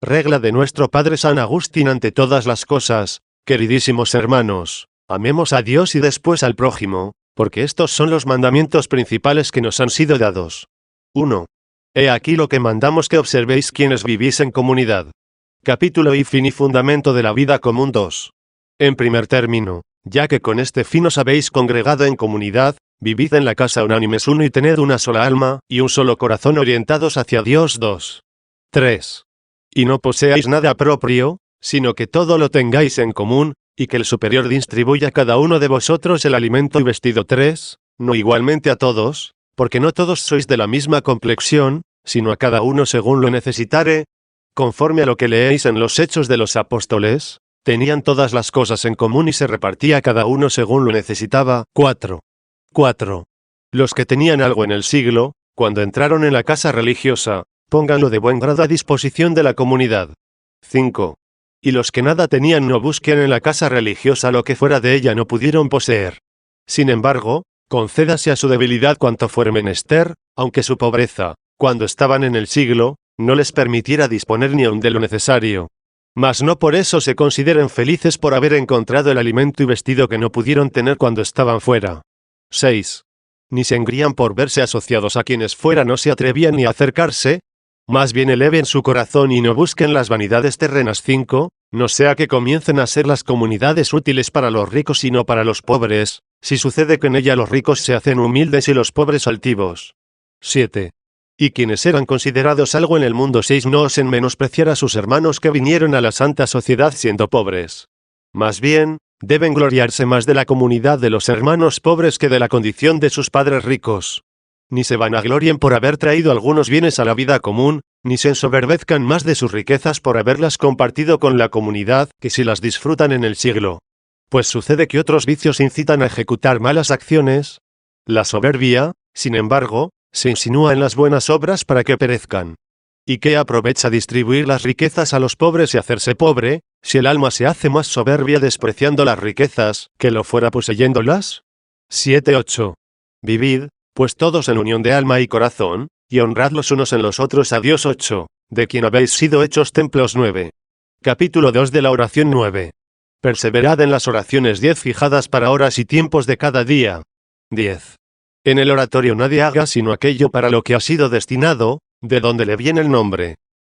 Regla de nuestro Padre San Agustín ante todas las cosas, queridísimos hermanos, amemos a Dios y después al prójimo, porque estos son los mandamientos principales que nos han sido dados. 1. He aquí lo que mandamos que observéis quienes vivís en comunidad. Capítulo y fin y fundamento de la vida común 2. En primer término, ya que con este fin os habéis congregado en comunidad, vivid en la casa unánimes uno y tened una sola alma y un solo corazón orientados hacia Dios 2. 3. Y no poseáis nada propio, sino que todo lo tengáis en común, y que el superior distribuya a cada uno de vosotros el alimento y vestido 3, no igualmente a todos, porque no todos sois de la misma complexión, sino a cada uno según lo necesitare, conforme a lo que leéis en los Hechos de los Apóstoles, tenían todas las cosas en común y se repartía cada uno según lo necesitaba. 4. Los que tenían algo en el siglo, cuando entraron en la casa religiosa, pónganlo de buen grado a disposición de la comunidad. 5. Y los que nada tenían no busquen en la casa religiosa lo que fuera de ella no pudieron poseer. Sin embargo, concédase a su debilidad cuanto fuere menester, aunque su pobreza, cuando estaban en el siglo, no les permitiera disponer ni aun de lo necesario. Mas no por eso se consideren felices por haber encontrado el alimento y vestido que no pudieron tener cuando estaban fuera. 6. Ni se engrían por verse asociados a quienes fuera no se atrevían ni a acercarse, más bien eleven su corazón y no busquen las vanidades terrenas. 5. No sea que comiencen a ser las comunidades útiles para los ricos y no para los pobres, si sucede que en ella los ricos se hacen humildes y los pobres altivos. 7. Y quienes eran considerados algo en el mundo 6. No osen menospreciar a sus hermanos que vinieron a la santa sociedad siendo pobres. Más bien, deben gloriarse más de la comunidad de los hermanos pobres que de la condición de sus padres ricos. Ni se vanaglorien por haber traído algunos bienes a la vida común, ni se ensoberbezcan más de sus riquezas por haberlas compartido con la comunidad, que si las disfrutan en el siglo. Pues sucede que otros vicios incitan a ejecutar malas acciones. La soberbia, sin embargo, se insinúa en las buenas obras para que perezcan. ¿Y qué aprovecha distribuir las riquezas a los pobres y hacerse pobre, si el alma se hace más soberbia despreciando las riquezas, que lo fuera poseyéndolas? 7-8. Vivid, pues todos en unión de alma y corazón, y honrad los unos en los otros a Dios. 8. De quien habéis sido hechos templos. 9. Capítulo 2 de la oración 9. Perseverad en las oraciones 10 fijadas para horas y tiempos de cada día. 10. En el oratorio nadie haga sino aquello para lo que ha sido destinado, de donde le viene el nombre.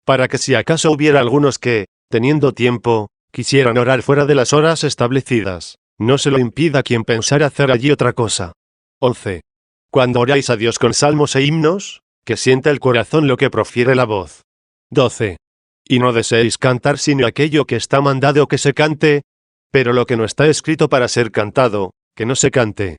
Para que si acaso hubiera algunos que, teniendo tiempo, quisieran orar fuera de las horas establecidas, no se lo impida quien pensara hacer allí otra cosa. 11. Cuando oráis a Dios con salmos e himnos, que sienta el corazón lo que profiere la voz. 12. Y no deseéis cantar sino aquello que está mandado que se cante, pero lo que no está escrito para ser cantado, que no se cante.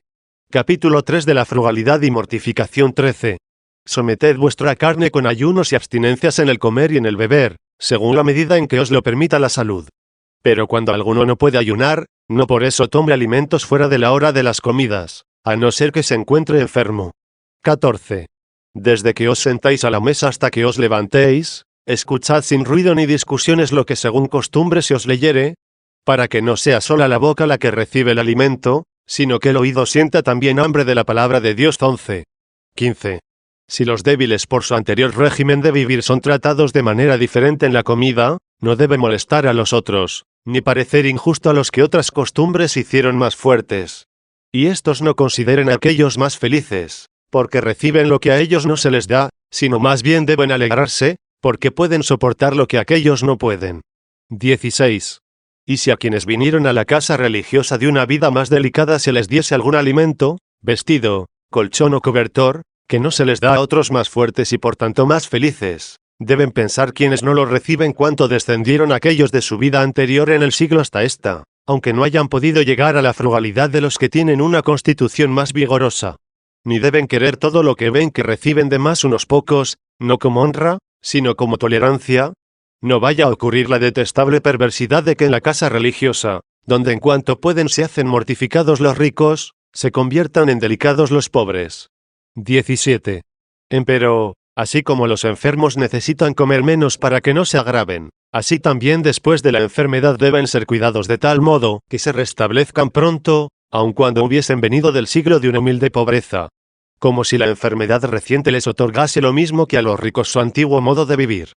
Capítulo 3 de la frugalidad y mortificación. 13. Someted vuestra carne con ayunos y abstinencias en el comer y en el beber, según la medida en que os lo permita la salud. Pero cuando alguno no puede ayunar, no por eso tome alimentos fuera de la hora de las comidas, a no ser que se encuentre enfermo. 14. Desde que os sentáis a la mesa hasta que os levantéis, escuchad sin ruido ni discusiones lo que según costumbre se os leyere, para que no sea sola la boca la que recibe el alimento, sino que el oído sienta también hambre de la palabra de Dios. 11. 15. Si los débiles por su anterior régimen de vivir son tratados de manera diferente en la comida, no debe molestar a los otros, ni parecer injusto a los que otras costumbres hicieron más fuertes. Y estos no consideren a aquellos más felices, porque reciben lo que a ellos no se les da, sino más bien deben alegrarse, porque pueden soportar lo que aquellos no pueden. 16. Y si a quienes vinieron a la casa religiosa de una vida más delicada se les diese algún alimento, vestido, colchón o cobertor, que no se les da a otros más fuertes y por tanto más felices, deben pensar quienes no lo reciben cuánto descendieron aquellos de su vida anterior en el siglo hasta esta, aunque no hayan podido llegar a la frugalidad de los que tienen una constitución más vigorosa. Ni deben querer todo lo que ven que reciben de más unos pocos, no como honra, sino como tolerancia. No vaya a ocurrir la detestable perversidad de que en la casa religiosa, donde en cuanto pueden se hacen mortificados los ricos, se conviertan en delicados los pobres. 17. Empero, así como los enfermos necesitan comer menos para que no se agraven, así también después de la enfermedad deben ser cuidados de tal modo que se restablezcan pronto, aun cuando hubiesen venido del siglo de una humilde pobreza. Como si la enfermedad reciente les otorgase lo mismo que a los ricos su antiguo modo de vivir.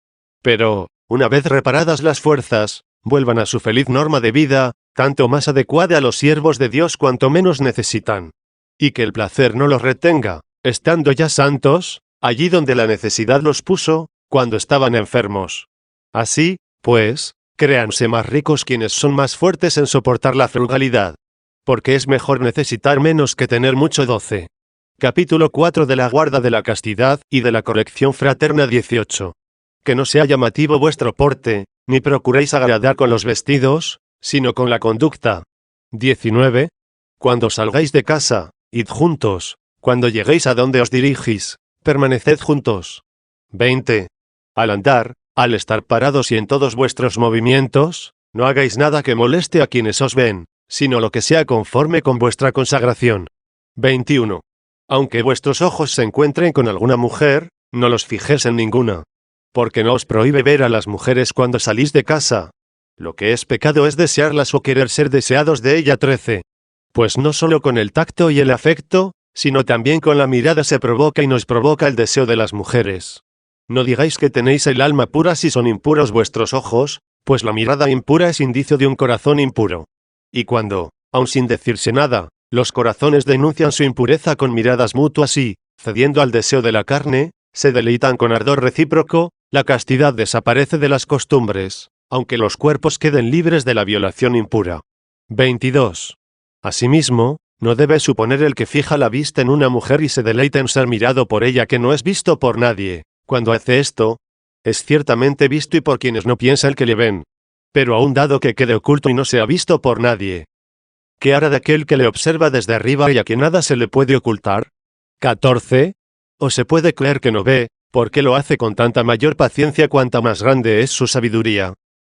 Pero, una vez reparadas las fuerzas, vuelvan a su feliz norma de vida, tanto más adecuada a los siervos de Dios cuanto menos necesitan. Y que el placer no los retenga, estando ya santos, allí donde la necesidad los puso, cuando estaban enfermos. Así, pues, créanse más ricos quienes son más fuertes en soportar la frugalidad. Porque es mejor necesitar menos que tener mucho. 12. Capítulo 4 de la guarda de la castidad y de la corrección fraterna. 18. Que no sea llamativo vuestro porte, ni procuréis agradar con los vestidos, sino con la conducta. 19. Cuando salgáis de casa, id juntos, cuando lleguéis a donde os dirigís, permaneced juntos. 20. Al andar, al estar parados y en todos vuestros movimientos, no hagáis nada que moleste a quienes os ven, sino lo que sea conforme con vuestra consagración. 21. Aunque vuestros ojos se encuentren con alguna mujer, no los fijéis en ninguna. Porque no os prohíbe ver a las mujeres cuando salís de casa. Lo que es pecado es desearlas o querer ser deseados de ella. 13. Pues no solo con el tacto y el afecto, sino también con la mirada se provoca y nos provoca el deseo de las mujeres. No digáis que tenéis el alma pura si son impuros vuestros ojos, pues la mirada impura es indicio de un corazón impuro. Y cuando, aun sin decirse nada, los corazones denuncian su impureza con miradas mutuas y, cediendo al deseo de la carne, se deleitan con ardor recíproco, la castidad desaparece de las costumbres, aunque los cuerpos queden libres de la violación impura. 22. Asimismo, no debe suponer el que fija la vista en una mujer y se deleita en ser mirado por ella que no es visto por nadie. Cuando hace esto, es ciertamente visto y por quienes no piensan que le ven. Pero aún dado que quede oculto y no sea visto por nadie, ¿qué hará de aquel que le observa desde arriba y a quien nada se le puede ocultar? 14. ¿O se puede creer que no ve, porque lo hace con tanta mayor paciencia cuanta más grande es su sabiduría?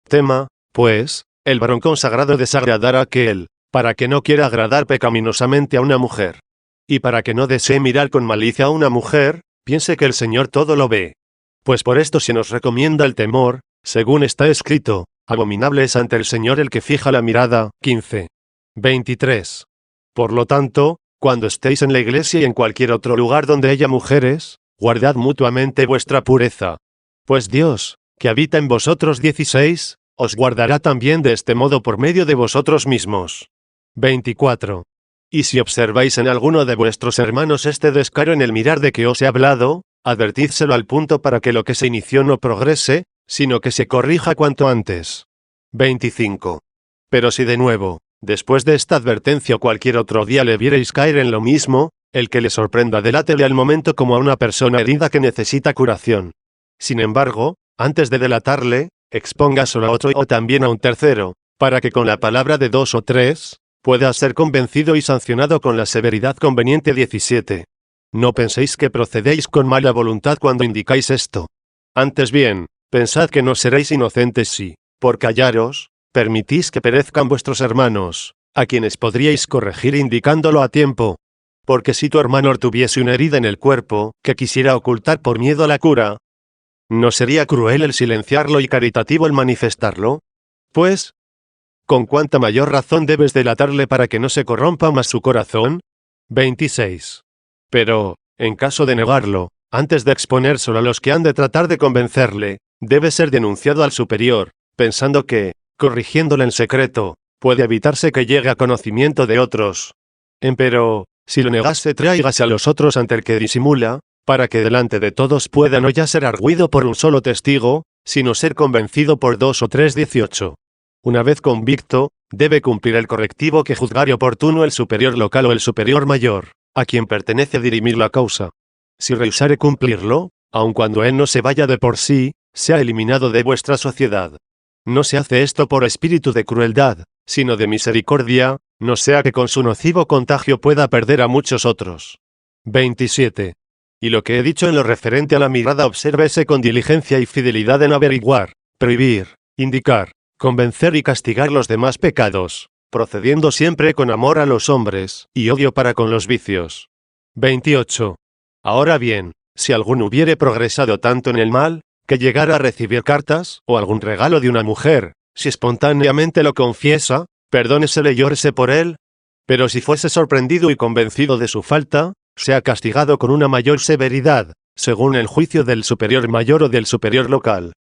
Tema, pues, el varón consagrado desagradar a aquel, para que no quiera agradar pecaminosamente a una mujer. Y para que no desee mirar con malicia a una mujer, piense que el Señor todo lo ve. Pues por esto se nos recomienda el temor, según está escrito, abominable es ante el Señor el que fija la mirada. 15. 23. Por lo tanto, cuando estéis en la iglesia y en cualquier otro lugar donde haya mujeres, guardad mutuamente vuestra pureza. Pues Dios, que habita en vosotros. 16, os guardará también de este modo por medio de vosotros mismos. 24. Y si observáis en alguno de vuestros hermanos este descaro en el mirar de que os he hablado, advertídselo al punto para que lo que se inició no progrese, sino que se corrija cuanto antes. 25. Pero si de nuevo, después de esta advertencia o cualquier otro día le viereis caer en lo mismo, el que le sorprenda delátele al momento como a una persona herida que necesita curación. Sin embargo, antes de delatarle, expóngaselo a otro o también a un tercero, para que con la palabra de 2 o 3, pueda ser convencido y sancionado con la severidad conveniente. 17. No penséis que procedéis con mala voluntad cuando indicáis esto. Antes bien, pensad que no seréis inocentes si, por callaros, permitís que perezcan vuestros hermanos, a quienes podríais corregir indicándolo a tiempo. Porque si tu hermano tuviese una herida en el cuerpo, que quisiera ocultar por miedo a la cura, ¿no sería cruel el silenciarlo y caritativo el manifestarlo? Pues, ¿con cuánta mayor razón debes delatarle para que no se corrompa más su corazón? 26. Pero, en caso de negarlo, antes de exponérselo a los que han de tratar de convencerle, debe ser denunciado al superior, pensando que, corrigiéndole en secreto, puede evitarse que llegue a conocimiento de otros. Empero, si lo negase, tráigase a los otros ante el que disimula, para que delante de todos pueda no ya ser argüido por un solo testigo, sino ser convencido por 2 o 3. 18. Una vez convicto, debe cumplir el correctivo que juzgare oportuno el superior local o el superior mayor, a quien pertenece dirimir la causa. Si rehusare cumplirlo, aun cuando él no se vaya de por sí, sea eliminado de vuestra sociedad. No se hace esto por espíritu de crueldad, sino de misericordia, no sea que con su nocivo contagio pueda perder a muchos otros. 27. Y lo que he dicho en lo referente a la mirada obsérvese con diligencia y fidelidad en averiguar, prohibir, indicar, convencer y castigar los demás pecados, procediendo siempre con amor a los hombres, y odio para con los vicios. 28. Ahora bien, si alguno hubiere progresado tanto en el mal, que llegara a recibir cartas, o algún regalo de una mujer, si espontáneamente lo confiesa, perdónesele y órese por él. Pero si fuese sorprendido y convencido de su falta, sea castigado con una mayor severidad, según el juicio del superior mayor o del superior local.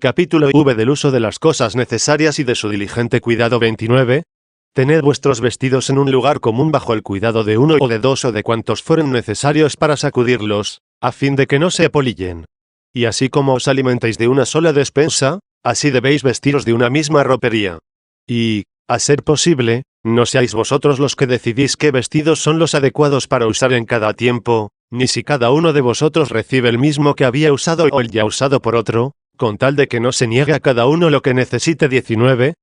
Capítulo V del uso de las cosas necesarias y de su diligente cuidado. 29. Tened vuestros vestidos en un lugar común bajo el cuidado de uno o de dos o de cuantos fueren necesarios para sacudirlos, a fin de que no se apolillen. Y así como os alimentáis de una sola despensa, así debéis vestiros de una misma ropería. Y, a ser posible, no seáis vosotros los que decidís qué vestidos son los adecuados para usar en cada tiempo, ni si cada uno de vosotros recibe el mismo que había usado o el ya usado por otro, con tal de que no se niegue a cada uno lo que necesite. 19.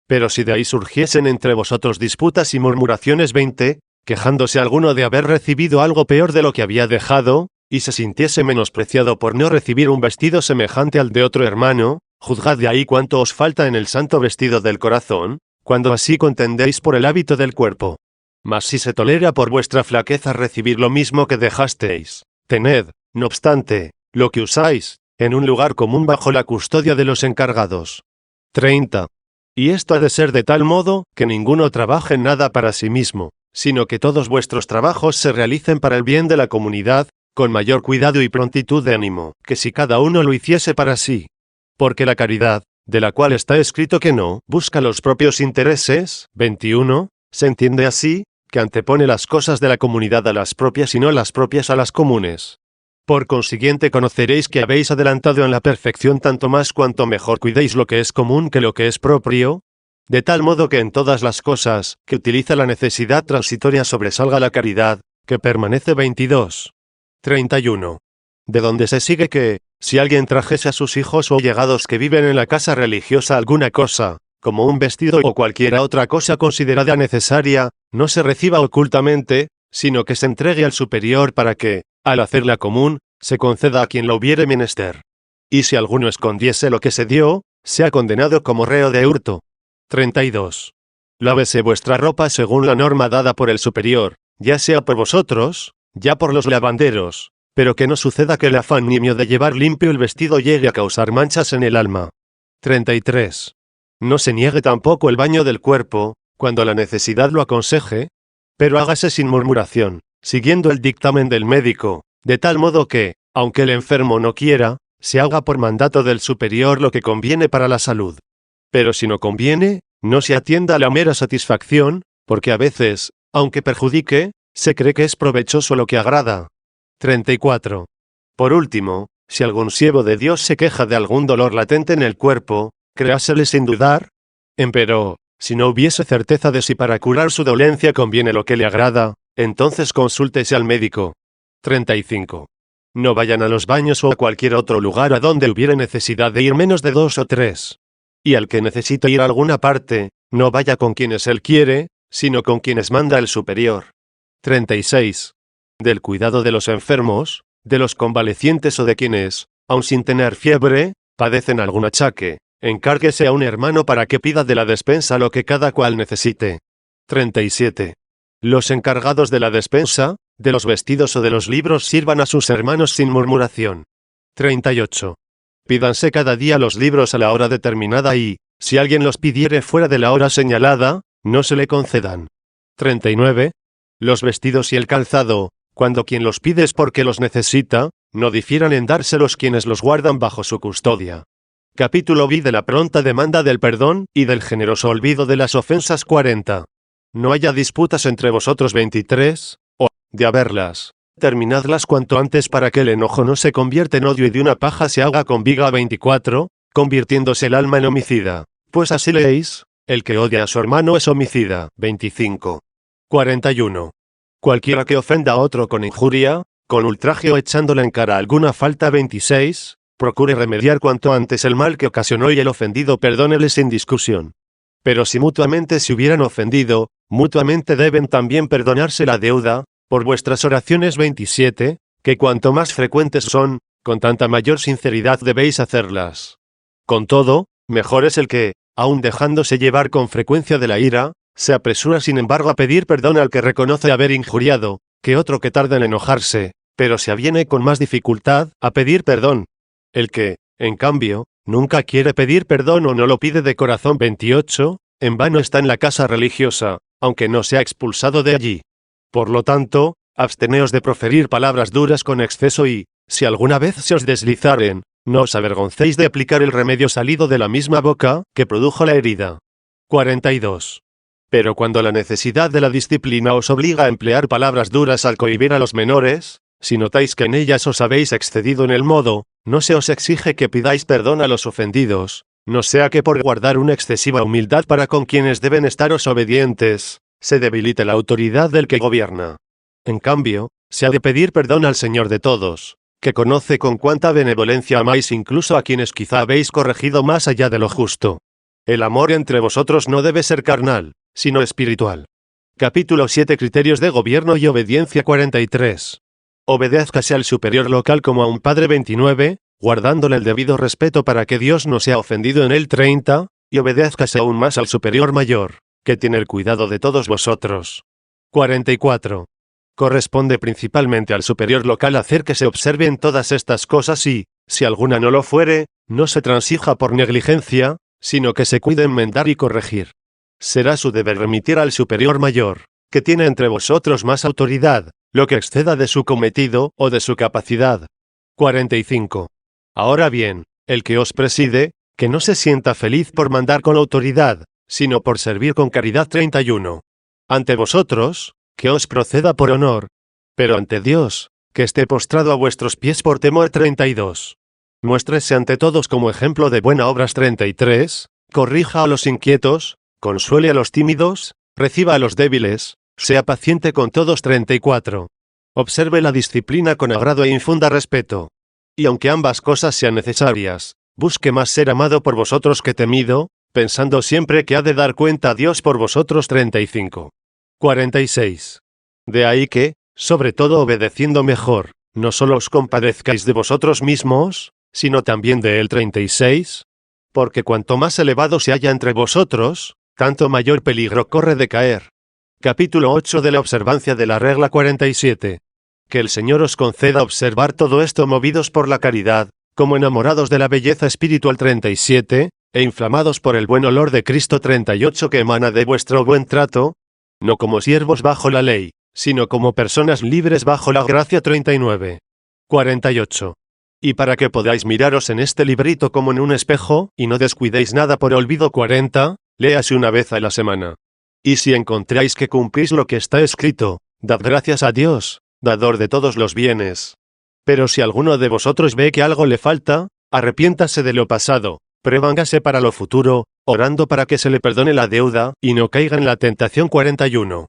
Pero si de ahí surgiesen entre vosotros disputas y murmuraciones. 20, quejándose alguno de haber recibido algo peor de lo que había dejado, y se sintiese menospreciado por no recibir un vestido semejante al de otro hermano, juzgad de ahí cuánto os falta en el santo vestido del corazón, cuando así contendéis por el hábito del cuerpo. Mas si se tolera por vuestra flaqueza recibir lo mismo que dejasteis, tened, no obstante, lo que usáis, en un lugar común bajo la custodia de los encargados. 30. Y esto ha de ser de tal modo, que ninguno trabaje en nada para sí mismo, sino que todos vuestros trabajos se realicen para el bien de la comunidad, con mayor cuidado y prontitud de ánimo, que si cada uno lo hiciese para sí. Porque la caridad, de la cual está escrito que no busca los propios intereses, 21, se entiende así, que antepone las cosas de la comunidad a las propias y no las propias a las comunes. Por consiguiente conoceréis que habéis adelantado en la perfección tanto más cuanto mejor cuidéis lo que es común que lo que es propio, de tal modo que en todas las cosas que utiliza la necesidad transitoria sobresalga la caridad, que permanece. 22. 31. De donde se sigue que, si alguien trajese a sus hijos o allegados que viven en la casa religiosa alguna cosa, como un vestido o cualquiera otra cosa considerada necesaria, no se reciba ocultamente, sino que se entregue al superior para que, al hacerla común, se conceda a quien lo hubiere menester. Y si alguno escondiese lo que se dio, sea condenado como reo de hurto. 32. Lávese vuestra ropa según la norma dada por el superior, ya sea por vosotros, ya por los lavanderos, pero que no suceda que el afán nimio de llevar limpio el vestido llegue a causar manchas en el alma. 33. No se niegue tampoco el baño del cuerpo, cuando la necesidad lo aconseje, pero hágase sin murmuración, siguiendo el dictamen del médico, de tal modo que, aunque el enfermo no quiera, se haga por mandato del superior lo que conviene para la salud. Pero si no conviene, no se atienda a la mera satisfacción, porque a veces, aunque perjudique, se cree que es provechoso lo que agrada. 34. Por último, si algún siervo de Dios se queja de algún dolor latente en el cuerpo, créasele sin dudar. Empero, si no hubiese certeza de si para curar su dolencia conviene lo que le agrada, entonces consúltese al médico. 35. No vayan a los baños o a cualquier otro lugar a donde hubiere necesidad de ir menos de 2 o 3. Y al que necesite ir a alguna parte, no vaya con quienes él quiere, sino con quienes manda el superior. 36. Del cuidado de los enfermos, de los convalecientes o de quienes, aun sin tener fiebre, padecen algún achaque, encárguese a un hermano para que pida de la despensa lo que cada cual necesite. 37. Los encargados de la despensa, de los vestidos o de los libros sirvan a sus hermanos sin murmuración. 38. Pídanse cada día los libros a la hora determinada y, si alguien los pidiere fuera de la hora señalada, no se le concedan. 39. Los vestidos y el calzado, cuando quien los pide es porque los necesita, no difieran en dárselos quienes los guardan bajo su custodia. Capítulo V de la pronta demanda del perdón y del generoso olvido de las ofensas. 40. No haya disputas entre vosotros. 23. O, de haberlas, terminadlas cuanto antes para que el enojo no se convierta en odio y de una paja se haga con viga. 24. Convirtiéndose el alma en homicida, pues así leéis, el que odia a su hermano es homicida. 25. 41. Cualquiera que ofenda a otro con injuria, con ultraje o echándole en cara alguna falta. 26. Procure remediar cuanto antes el mal que ocasionó y el ofendido perdónele sin discusión. Pero si mutuamente se hubieran ofendido, mutuamente deben también perdonarse la deuda, por vuestras oraciones. 27. Que cuanto más frecuentes son, con tanta mayor sinceridad debéis hacerlas. Con todo, mejor es el que, aun dejándose llevar con frecuencia de la ira, se apresura sin embargo a pedir perdón al que reconoce haber injuriado, que otro que tarda en enojarse, pero se aviene con más dificultad a pedir perdón. El que, en cambio, nunca quiere pedir perdón o no lo pide de corazón. 28. En vano está en la casa religiosa, aunque no sea expulsado de allí. Por lo tanto, absteneos de proferir palabras duras con exceso y, si alguna vez se os deslizaren, No os avergoncéis de aplicar el remedio salido de la misma boca que produjo la herida. 42. Pero cuando la necesidad de la disciplina os obliga a emplear palabras duras al cohibir a los menores, si notáis que en ellas os habéis excedido en el modo, no se os exige que pidáis perdón a los ofendidos, no sea que por guardar una excesiva humildad para con quienes deben estaros obedientes, se debilite la autoridad del que gobierna. En cambio, se ha de pedir perdón al Señor de todos, que conoce con cuánta benevolencia amáis incluso a quienes quizá habéis corregido más allá de lo justo. El amor entre vosotros no debe ser carnal, sino espiritual. Capítulo 7 Criterios de gobierno y obediencia 43. Obedézcase al superior local como a un padre 29, guardándole el debido respeto para que Dios no sea ofendido en él 30, y obedézcase aún más al superior mayor, que tiene el cuidado de todos vosotros. 44. Corresponde principalmente al superior local hacer que se observen todas estas cosas y, si alguna no lo fuere, no se transija por negligencia, sino que se cuide enmendar y corregir. Será su deber remitir al superior mayor, que tiene entre vosotros más autoridad, lo que exceda de su cometido o de su capacidad. 45. Ahora bien, el que os preside, que no se sienta feliz por mandar con autoridad, sino por servir con caridad 31. Ante vosotros, que os proceda por honor, pero ante Dios, que esté postrado a vuestros pies por temor 32. Muéstrese ante todos como ejemplo de buenas obras 33, corrija a los inquietos, consuele a los tímidos, reciba a los débiles, sea paciente con todos 34. Observe la disciplina con agrado e infunda respeto. Y aunque ambas cosas sean necesarias, busque más ser amado por vosotros que temido, pensando siempre que ha de dar cuenta a Dios por vosotros 35. 46. De ahí que, sobre todo obedeciendo mejor, no solo os compadezcáis de vosotros mismos, sino también de él 36. Porque cuanto más elevado se halla entre vosotros, tanto mayor peligro corre de caer. Capítulo 8 de la observancia de la regla 47. Que el Señor os conceda observar todo esto movidos por la caridad, como enamorados de la belleza espiritual 37, e inflamados por el buen olor de Cristo 38 que emana de vuestro buen trato, no como siervos bajo la ley, sino como personas libres bajo la gracia 39. 48. Y para que podáis miraros en este librito como en un espejo, y no descuidéis nada por olvido 40, léase una vez a la semana. Y si encontráis que cumplís lo que está escrito, dad gracias a Dios, dador de todos los bienes. Pero si alguno de vosotros ve que algo le falta, arrepiéntase de lo pasado, prevángase para lo futuro, orando para que se le perdone la deuda, y no caiga en la tentación 41.